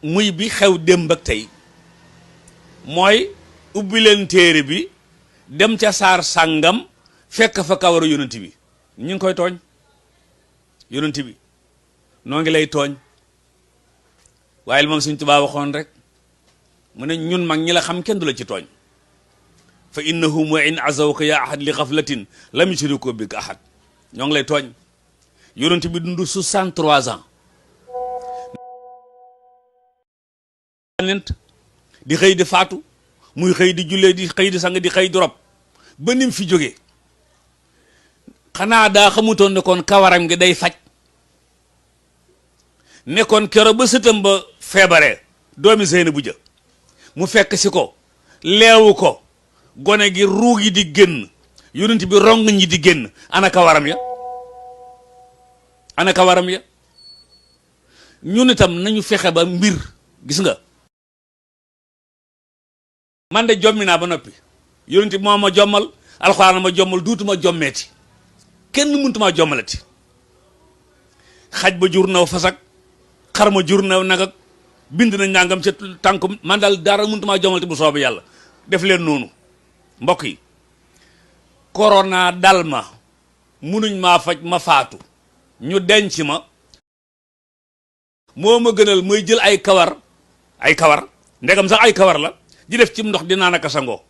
muy bi xew démb ak tey mooy ubbi leen téere bi dem ca saar sàngam fekk fa kawaru yonent bi ñu ngi koy tooñ yonent bi noo ngi lay tooñ waaye moom Sëñ Tuubaa waxoon rek mu ne ñun mag ñi la xam kenn du la ci tooñ fa innahum wa in azawka ya ahad li xaflatin lam yushriku bika ahad ñoo ngi lay tooñ yonent bi dund 63 ans di xëy di faatu muy xëy di jullee di xëy di sang di xëy di rob ba nim fi jógee xanaa daa xamutoon ne kon kawaram gi day faj nekkoon kero ba sëtam ba feebaree doomi Seynabu ja mu fekk si ko leewu ko gone gi ruug yi di génn yonent bi rong ñi di génn ana kawaram ya ana kawaram ya ñun itam nañu fexe ba mbir gis nga man de jommi naa ba noppi yonent bi moo ma jommal alxuraan ma jommal duutuma jommeeti kenn mënutuma jommalati xaj ba jur naw fasak xar ma jur naw nag ak bind na njàngam ca tànk man daal dara mënutuma jommalati bu soobee yàlla def leen noonu mbokk yi corona dal ma munuñ maa faj ma faatu ñu denc ma moo ma gënal muy jël ay kawar ndegam sax ay kawar la di def ci ndox di naan ak a sangoo